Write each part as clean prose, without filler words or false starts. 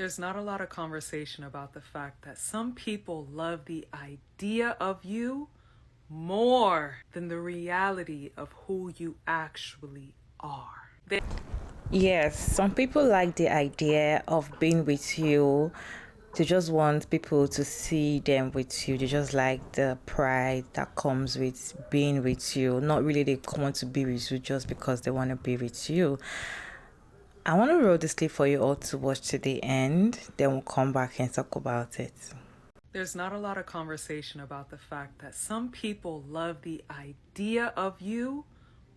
There's not a lot of conversation about the fact that some people love the idea of you more than the reality of who you actually are. Yes, some people like the idea of being with you. They just want people to see them with you. They just like the pride that comes with being with you. Not really they want to be with you just because they want to be with you. I want to roll this clip for you all to watch to the end. Then we'll come back and talk about it. There's not a lot of conversation about the fact that some people love the idea of you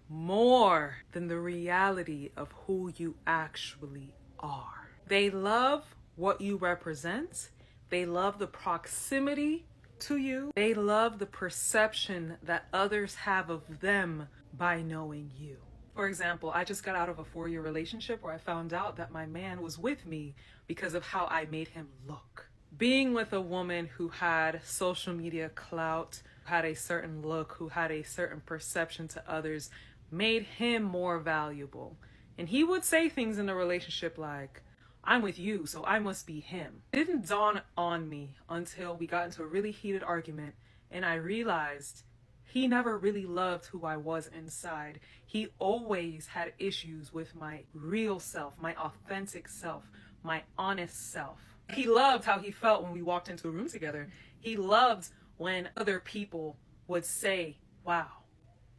more than the reality of who you actually are. They love what you represent. They love the proximity to you. They love the perception that others have of them by knowing you. For example, I just got out of a 4-year relationship where I found out that my man was with me because of how I made him look. Being with a woman who had social media clout, who had a certain look, who had a certain perception to others, made him more valuable. And he would say things in the relationship like, I'm with you, so I must be him. It didn't dawn on me until we got into a really heated argument and I realized he never really loved who I was inside. He always had issues with my real self, my authentic self, my honest self. He loved how he felt when we walked into a room together. He loved when other people would say, wow,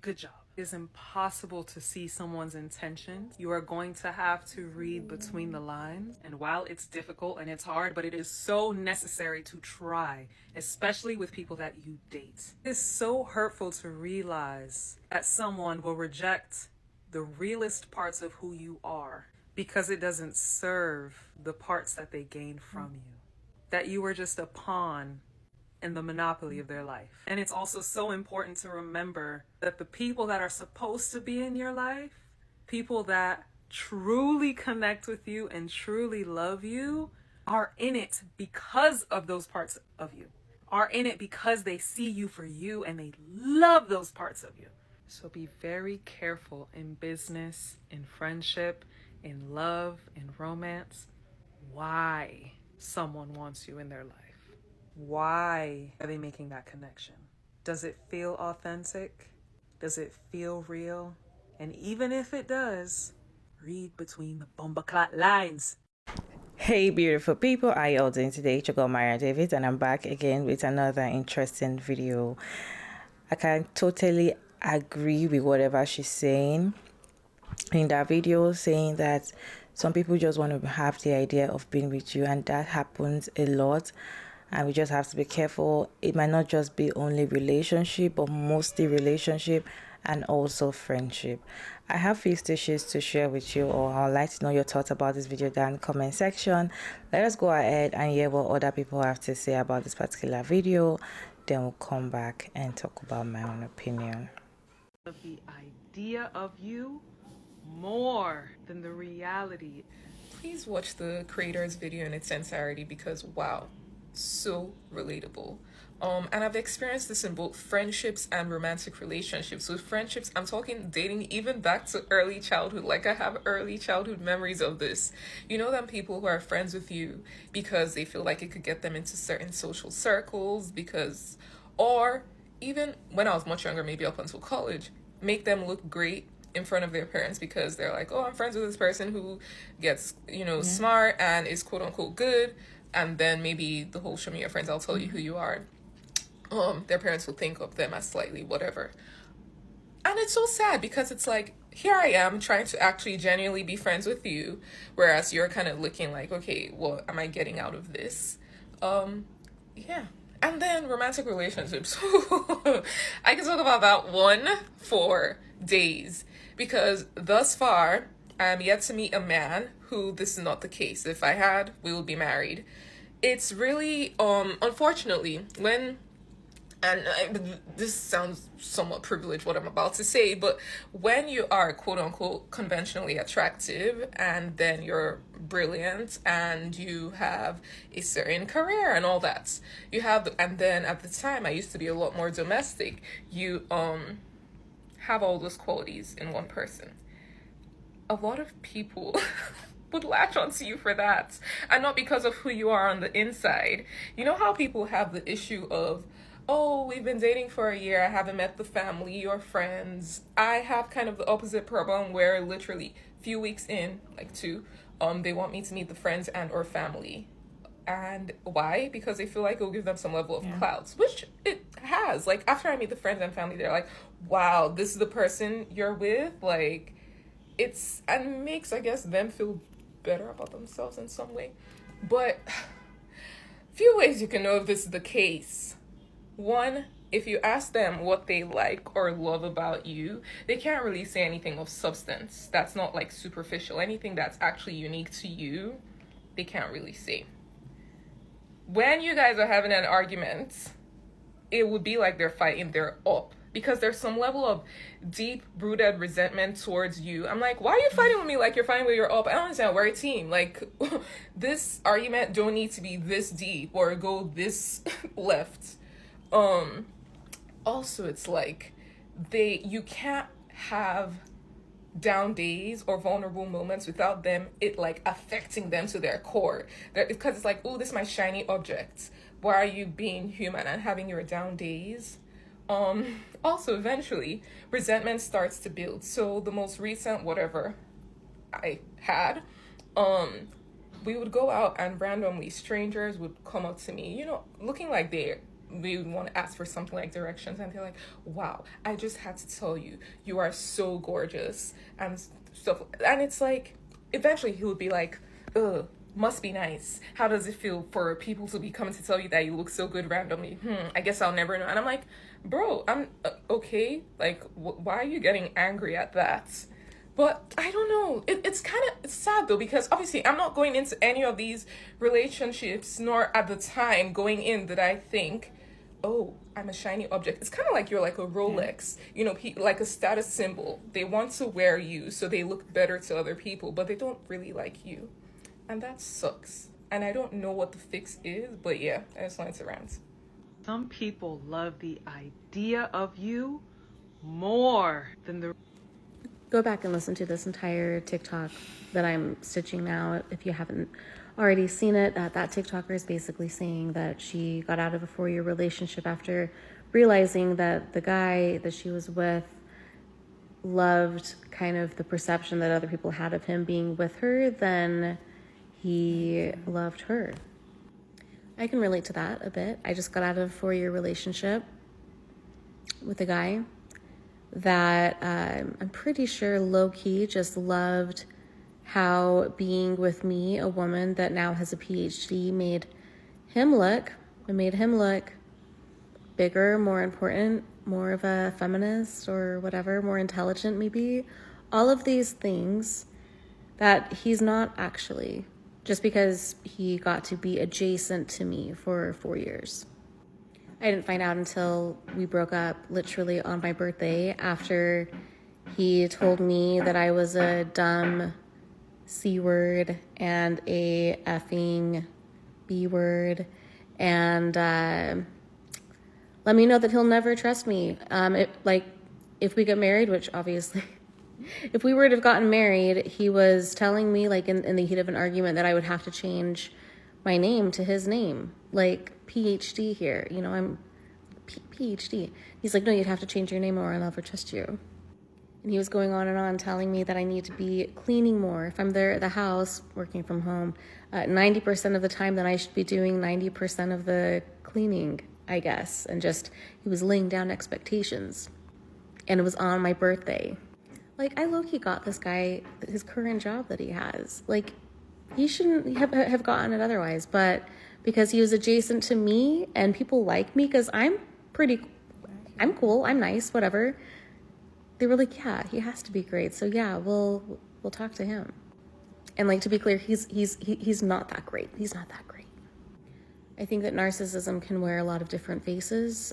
good job. It's impossible to see someone's intentions. You are going to have to read between the lines. And while it's difficult and it's hard, but it is so necessary to try, especially with people that you date. It's so hurtful to realize that someone will reject the realest parts of who you are because it doesn't serve the parts that they gain from you. That you were just a pawn in the monopoly of their life. And it's also so important to remember that the people that are supposed to be in your life, people that truly connect with you and truly love you, are in it because of those parts of you, are in it because they see you for you and they love those parts of you. So be very careful in business, in friendship, in love, in romance, why someone wants you in their life. Why are they making that connection? Does it feel authentic? Does it feel real? And even if it does, read between the bombaclat lines. Hey beautiful people, how are you all doing today? It's your girl Maria David and I'm back again with another interesting video. I can totally agree with whatever she's saying in that video, saying that some people just want to have the idea of being with you, and that happens a lot. And we just have to be careful. It might not just be only relationship, but mostly relationship and also friendship. I have few stitches to share with you, or I'd like to know your thoughts about this video down in the comment section. Let us go ahead and hear what other people have to say about this particular video. Then we'll come back and talk about my own opinion. The idea of you more than the reality. Please watch the creator's video in its entirety because wow, so relatable. And I've experienced this in both friendships and romantic relationships. With friendships, I'm talking dating even back to early childhood. Like I have early childhood memories of this. You know, them people who are friends with you because they feel like it could get them into certain social circles or even when I was much younger, maybe up until college, make them look great in front of their parents because they're like, oh, I'm friends with this person who gets, smart and is quote unquote good. And then maybe the whole show me your friends, I'll tell you who you are. Their parents will think of them as slightly whatever. And it's so sad because it's like, here I am trying to actually genuinely be friends with you, whereas you're kind of looking like, okay, what am I getting out of this? Yeah. And then romantic relationships. I can talk about that one for days because thus far, I'm yet to meet a man who this is not the case. If I had, we would be married. It's really, unfortunately, this sounds somewhat privileged what I'm about to say, but when you are quote unquote conventionally attractive and then you're brilliant and you have a certain career and all that, and then at the time I used to be a lot more domestic, you have all those qualities in one person. A lot of people would latch onto you for that, and not because of who you are on the inside. You know how people have the issue of, oh, we've been dating for a year, I haven't met the family or friends. I have kind of the opposite problem where literally few weeks in, like two, they want me to meet the friends and or family. And why? Because they feel like it'll give them some level of clout, which it has. Like, after I meet the friends and family, they're like, wow, this is the person you're with. Like, it's, and makes, I guess, them feel better about themselves in some way. But few ways you can know if this is the case. One, if you ask them what they like or love about you, they can't really say anything of substance. That's not like superficial. Anything that's actually unique to you, they can't really say. When you guys are having an argument, it would be like they're fighting their up, because there's some level of deep-rooted resentment towards you. I'm like, why are you fighting with me like you're fighting with your up? I don't understand. We're a team. Like, this argument don't need to be this deep or go this left. Also, it's like, you can't have down days or vulnerable moments without them, it like affecting them to their core. Because it's like, oh, this is my shiny object. Why are you being human and having your down days? Also, eventually, resentment starts to build. So the most recent whatever I had, we would go out and randomly strangers would come up to me, you know, looking like they would want to ask for something like directions, and they're like, wow, I just had to tell you, you are so gorgeous and stuff. And it's like, eventually he would be like, ugh, must be nice. How does it feel for people to be coming to tell you that you look so good randomly? I guess I'll never know. And I'm like, bro, I'm okay. Like, why are you getting angry at that? But I don't know. It's kind of sad though, because obviously I'm not going into any of these relationships, nor at the time going in did I think, oh, I'm a shiny object. It's kind of like you're like a Rolex, you know, like a status symbol. They want to wear you so they look better to other people, but they don't really like you. And that sucks. And I don't know what the fix is, but yeah, I just wanted to rant. Some people love the idea of you more than the... Go back and listen to this entire TikTok that I'm stitching now if you haven't already seen it. That TikToker is basically saying that she got out of a 4-year relationship after realizing that the guy that she was with loved kind of the perception that other people had of him being with her than he loved her. I can relate to that a bit. I just got out of a 4-year relationship with a guy that I'm pretty sure low-key just loved how being with me, a woman that now has a PhD, made him look bigger, more important, more of a feminist or whatever, more intelligent maybe. All of these things that he's not actually, just because he got to be adjacent to me for 4 years. I didn't find out until we broke up literally on my birthday, after he told me that I was a dumb C word and a effing B word, and let me know that he'll never trust me. If we get married, which obviously, if we were to have gotten married, he was telling me, like, in the heat of an argument, that I would have to change my name to his name, like PhD here, you know, I'm PhD. He's like, no, you'd have to change your name or I'll never trust you. And he was going on and on telling me that I need to be cleaning more. If I'm there at the house working from home, 90% of the time, then I should be doing 90% of the cleaning, I guess. And just, he was laying down expectations. And it was on my birthday. Like, I low-key got this guy his current job that he has. Like, he shouldn't have gotten it otherwise, but because he was adjacent to me and people like me because I'm cool, I'm nice, whatever. They were like, yeah, he has to be great. So yeah, we'll talk to him. And like, to be clear, he's not that great. He's not that great. I think that narcissism can wear a lot of different faces.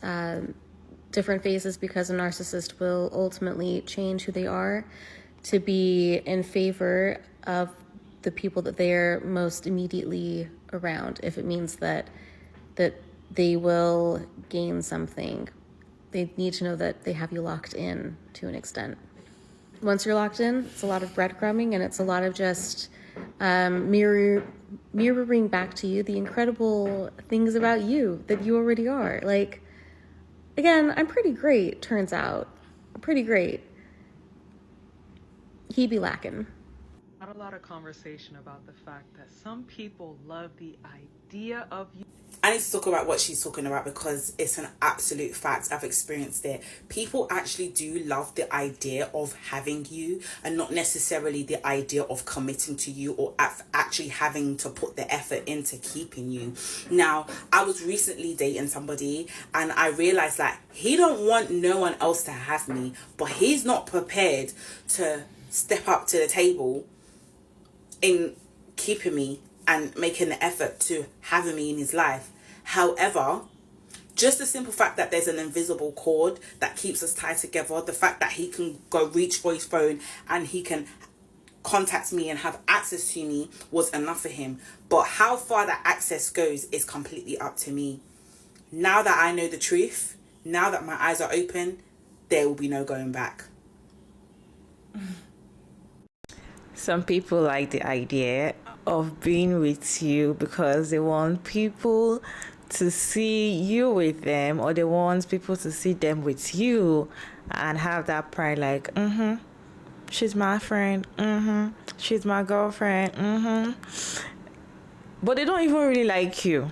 Different faces because a narcissist will ultimately change who they are to be in favor of the people that they're most immediately around, if it means that they will gain something. They need to know that they have you locked in to an extent. Once you're locked in, it's a lot of breadcrumbing, and it's a lot of just mirroring back to you the incredible things about you that you already are. Like, again, I'm pretty great, turns out. Pretty great. He be lacking. Not a lot of conversation about the fact that some people love the idea of you. I need to talk about what she's talking about because it's an absolute fact. I've experienced it. People actually do love the idea of having you and not necessarily the idea of committing to you or actually having to put the effort into keeping you. Now, I was recently dating somebody and I realized that he don't want no one else to have me, but he's not prepared to step up to the table in keeping me and making the effort to having me in his life. However, just the simple fact that there's an invisible cord that keeps us tied together, the fact that he can go reach for his phone and he can contact me and have access to me was enough for him. But how far that access goes is completely up to me. Now that I know the truth, now that my eyes are open, there will be no going back. Some people like the idea of being with you because they want people to see you with them, or they want people to see them with you and have that pride, like, she's my friend, she's my girlfriend, but they don't even really like you.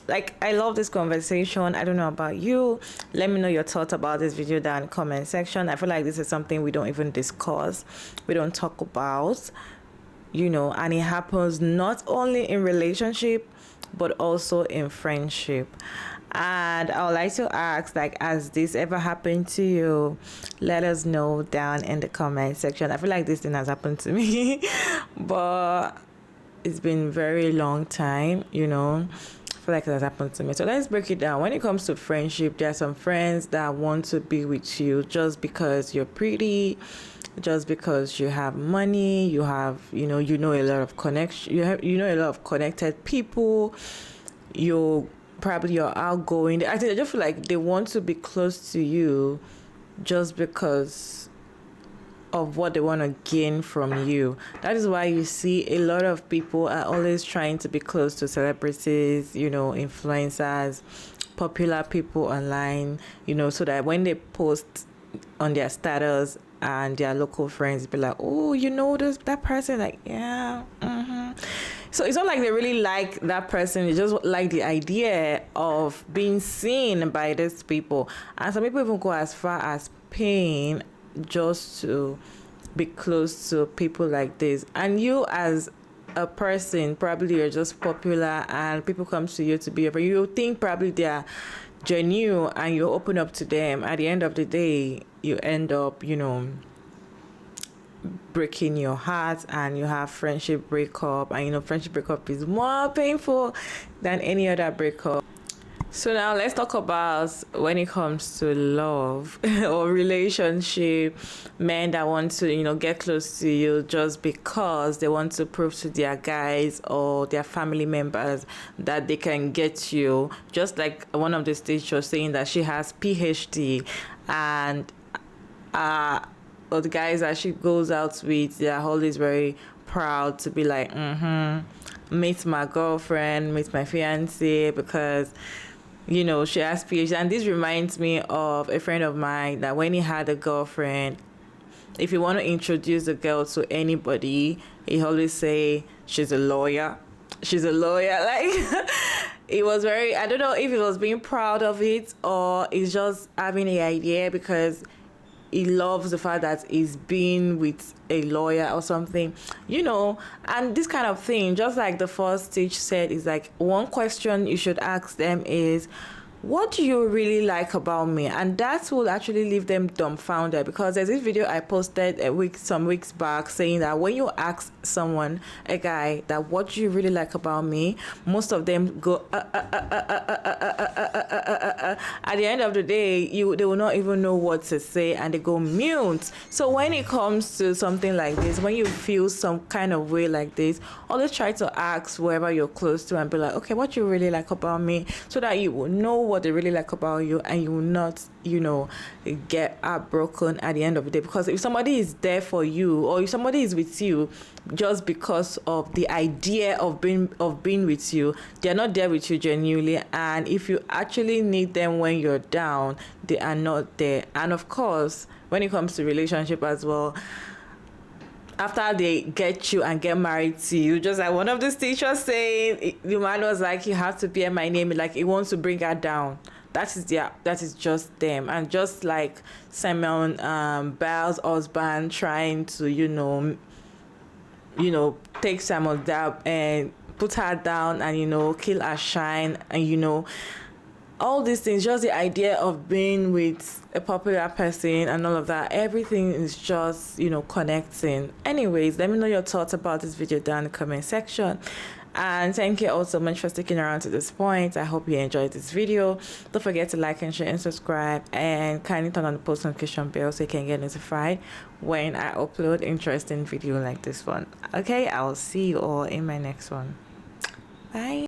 Like, I love this conversation. I don't know about you. Let me know your thoughts about this video down in the comment section. I feel like this is something we don't even discuss, we don't talk about, and it happens not only in relationship but also in friendship. And I would like to ask, like, has this ever happened to you? Let us know down in the comment section. I feel like this thing has happened to me but it's been very long time, I feel like it has happened to me. So let's break it down. When it comes to friendship, there are some friends that want to be with you just because you're pretty, just because you have money, you have, a lot of connection, a lot of connected people, you're outgoing. I think I just feel like they want to be close to you just because of what they want to gain from you. That is why you see a lot of people are always trying to be close to celebrities, influencers, popular people online, so that when they post on their status and their local friends be like, oh, that person, like, yeah, So it's not like they really like that person, they just like the idea of being seen by these people. And some people even go as far as paying just to be close to people like this. And you, as a person, probably you're just popular and people come to you to be a, you think probably they are genuine and you open up to them. At the end of the day, you end up, breaking your heart, and you have friendship breakup. And friendship breakup is more painful than any other breakup. So now let's talk about when it comes to love or relationship, men that want to, get close to you just because they want to prove to their guys or their family members that they can get you. Just like one of the teachers saying that she has PhD, and or the guys that she goes out with, they're always very proud to be like, meet my girlfriend, meet my fiance, because she has PhD. And this reminds me of a friend of mine that when he had a girlfriend, if you want to introduce the girl to anybody, he always say she's a lawyer. Like, it was very, I don't know if he was being proud of it or he's just having the idea because he loves the fact that he's been with a lawyer or something, and this kind of thing. Just like the first stage said, is like, one question you should ask them is, what do you really like about me? And that will actually leave them dumbfounded, because there's this video I posted some weeks back saying that when you ask someone, a guy, that what do you really like about me, most of them go at the end of the day, they will not even know what to say, and they go mute. So when it comes to something like this, when you feel some kind of way like this, always try to ask whoever you're close to and be like, okay, what do you really like about me, so that you will know what they really like about you, and you will not, get heartbroken at the end of the day. Because if somebody is there for you, or if somebody is with you just because of the idea of being with you, they're not there with you genuinely. And if you actually need them when you're down, they are not there. And of course, when it comes to relationship as well, after they get you and get married to you, just like one of the teachers saying, the man was like, you have to bear my name, like he wants to bring her down. That is just them. And just like Simon Bell's husband trying to take Simon down and put her down, and kill her shine, and all these things, just the idea of being with a popular person and all of that, everything is just, connecting. Anyways, let me know your thoughts about this video down in the comment section. And thank you all so much for sticking around to this point. I hope you enjoyed this video. Don't forget to like and share and subscribe, and kindly turn on the post notification bell so you can get notified when I upload interesting video like this one. Okay, I'll see you all in my next one. Bye.